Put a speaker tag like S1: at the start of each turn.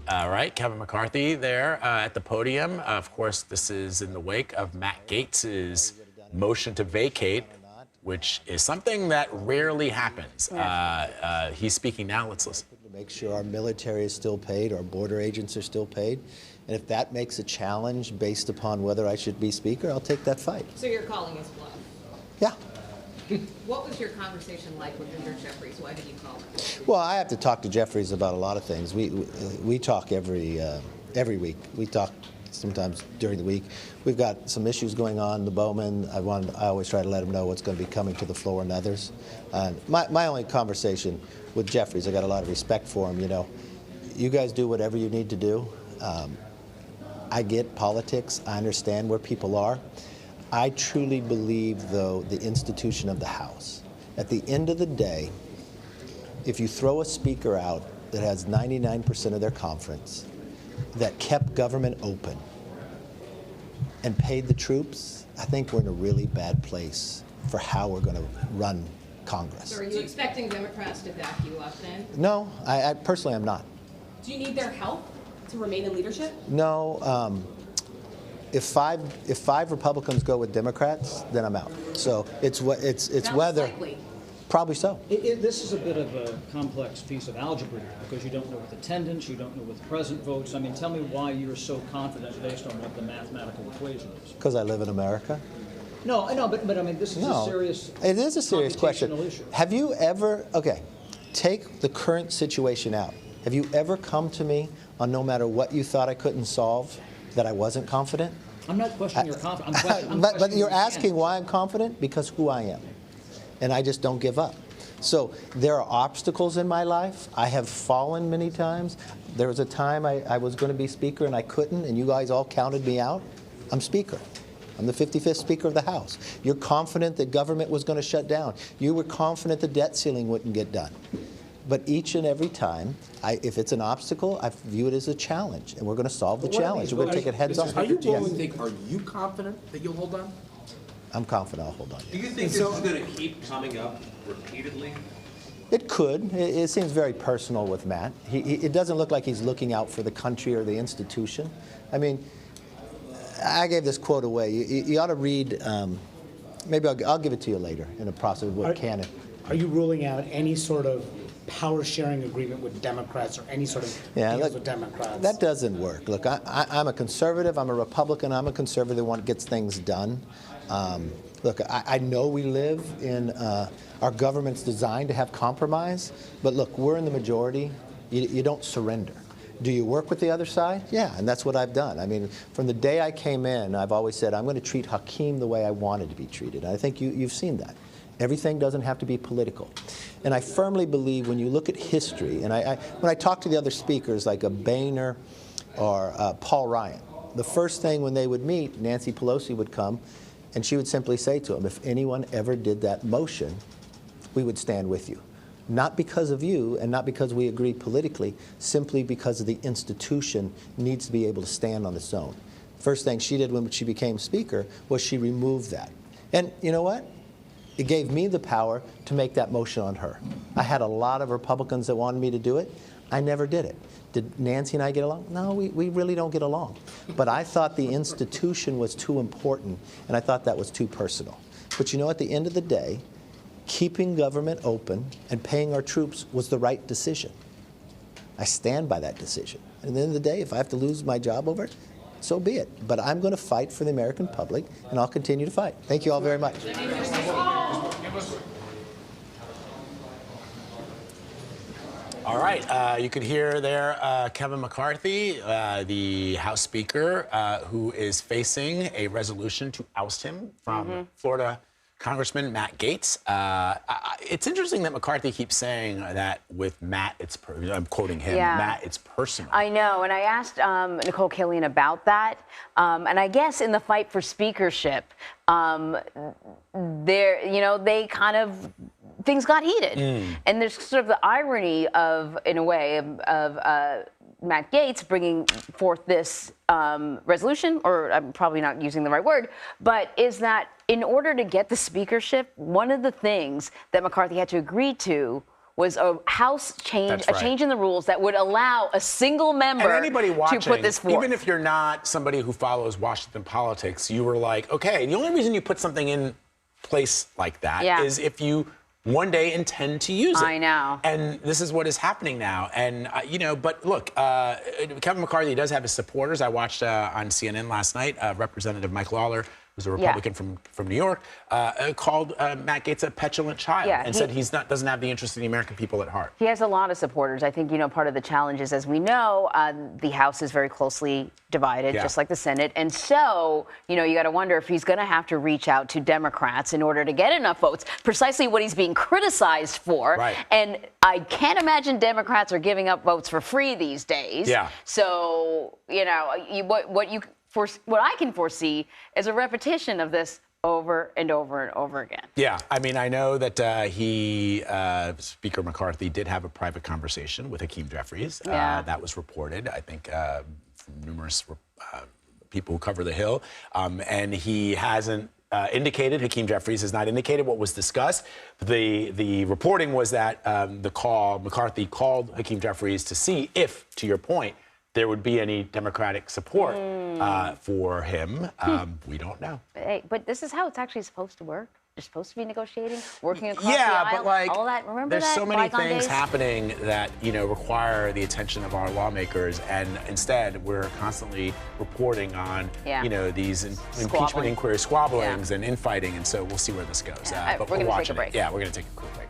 S1: All right, Kevin McCarthy there at the podium. Of course, this is in the wake of Matt Gaetz's motion to vacate, which is something that rarely happens. He's speaking now. Let's listen.
S2: To make sure our military is still paid, our border agents are still paid. And if that makes a challenge based upon whether I should be Speaker, I'll take that fight.
S3: So you're calling his bluff?
S2: Yeah.
S3: What was your conversation like with Richard Jeffries? Why did you call him?
S2: Well, I have to talk to Jeffries about a lot of things. We talk every week. We talk sometimes during the week. We've got some issues going on. The Bowman. I always try to let him know what's going to be coming to the floor and others. My only conversation with Jeffries, I got a lot of respect for him. You know, you guys do whatever you need to do. I get politics. I understand where people are. I truly believe, though, the institution of the House. At the end of the day, if you throw a speaker out that has 99% of their conference, that kept government open and paid the troops, I think we're in a really bad place for how we're going to run Congress.
S3: So are you expecting Democrats to back you up then?
S2: No, I personally am not.
S3: Do you need their help to remain in leadership?
S2: No. If five Republicans go with Democrats, then I'm out. So it's whether.
S3: Likely.
S2: Probably so.
S4: This is a bit of a complex piece of algebra because you don't know what attendance, you don't know what the present votes. I mean, tell me why you're so confident based on what the mathematical equation is.
S2: Because I live in America.
S4: No, I know, but I mean, this is a serious.
S2: It is a serious question.
S4: Issue.
S2: Have you ever? Okay, take the current situation out. Have you ever come to me on no matter what you thought I couldn't solve, that I wasn't confident?
S4: I'm not questioning your confidence.
S2: But you're asking why I'm confident? Because who I am. And I just don't give up. So there are obstacles in my life. I have fallen many times. There was a time I was going to be Speaker and I couldn't, and you guys all counted me out. I'm Speaker. I'm the 55th Speaker of the House. You're confident that government was going to shut down. You were confident the debt ceiling wouldn't get done. But each and every time, if it's an obstacle, I view it as a challenge, and we're going to solve the challenge. We're going to take it heads on.
S5: Are you confident that you'll hold on?
S2: I'm confident I'll hold on.
S6: Do you think this is going to keep coming up repeatedly?
S2: It could. It seems very personal with Matt. It doesn't look like he's looking out for the country or the institution. I mean, I gave this quote away. You ought to read, maybe I'll give it to you later in a process with Canon.
S7: Are you ruling out any sort of power-sharing agreement with Democrats or any sort of deals with Democrats?
S2: That doesn't work. Look, I'm a conservative. I'm a Republican. I'm a conservative that gets things done. Look, I know we live in our government's designed to have compromise, but look, we're in the majority. You don't surrender. Do you work with the other side? Yeah, and that's what I've done. I mean, from the day I came in, I've always said I'm going to treat Hakeem the way I wanted to be treated. And I think you've seen that. Everything doesn't have to be political. And I firmly believe when you look at history, and when I talk to the other speakers like a Boehner or Paul Ryan, the first thing when they would meet, Nancy Pelosi would come, and she would simply say to him, if anyone ever did that motion, we would stand with you. Not because of you and not because we agree politically, simply because of the institution needs to be able to stand on its own. First thing she did when she became Speaker was she removed that. And you know what? It gave me the power to make that motion on her. I had a lot of Republicans that wanted me to do it. I never did it. Did Nancy and I get along? No, we really don't get along. But I thought the institution was too important, and I thought that was too personal. But you know, at the end of the day, keeping government open and paying our troops was the right decision. I stand by that decision. And at the end of the day, if I have to lose my job over it, so be it. But I'm going to fight for the American public, and I'll continue to fight. Thank you all very much.
S1: All right, you could hear there Kevin McCarthy, the House Speaker, who is facing a resolution to oust him from Florida Congressman Matt Gaetz. It's interesting that McCarthy keeps saying that with Matt, I'm quoting him, Matt, it's personal.
S8: I know, and I asked Nicole Killian about that, and I guess in the fight for speakership, they kind of, things got heated. And there's sort of the irony of, in a way, of Matt Gaetz bringing forth this resolution, or I'm probably not using the right word, but is that in order to get the speakership, one of the things that McCarthy had to agree to was a House change,
S1: That's
S8: a
S1: right.
S8: change in the rules that would allow a single member
S1: And anybody watching,
S8: to put this forth.
S1: even if you're not somebody who follows Washington politics, you were like, okay, the only reason you put something in place like that is if you one day intend to use it.
S8: I know.
S1: And this is what is happening now. And, but look, Kevin McCarthy does have his supporters. I watched on CNN last night, Representative Mike Lawler, who's a Republican from New York, called Matt Gaetz a petulant child and said doesn't have the interest of the American people at heart.
S8: He has a lot of supporters. I think, part of the challenge is, as we know, the House is very closely divided, just like the Senate. And so, you got to wonder if he's going to have to reach out to Democrats in order to get enough votes, precisely what he's being criticized for.
S1: Right.
S8: And I can't imagine Democrats are giving up votes for free these days.
S1: Yeah.
S8: So, what I can foresee is a repetition of this over and over and over again. Yeah,
S1: I mean, I know that Speaker McCarthy did have a private conversation with Hakeem Jeffries. That was reported, I think, from numerous people who cover the Hill. And he hasn't indicated, Hakeem Jeffries has not indicated what was discussed. The reporting was that McCarthy called Hakeem Jeffries to see if, to your point, there would be any Democratic support for him. We don't know.
S8: But this is how it's actually supposed to work. You're supposed to be negotiating, working across the aisle,
S1: but like,
S8: all that. Remember
S1: there's
S8: that?
S1: so many
S8: Bygone
S1: things
S8: days?
S1: happening that require the attention of our lawmakers, and instead we're constantly reporting on these impeachment inquiries, squabblings, and infighting, and so we'll see where this goes. But
S8: we're
S1: we're
S8: gonna take a
S1: watching
S8: break.
S1: it. Yeah, we're going to take a quick break.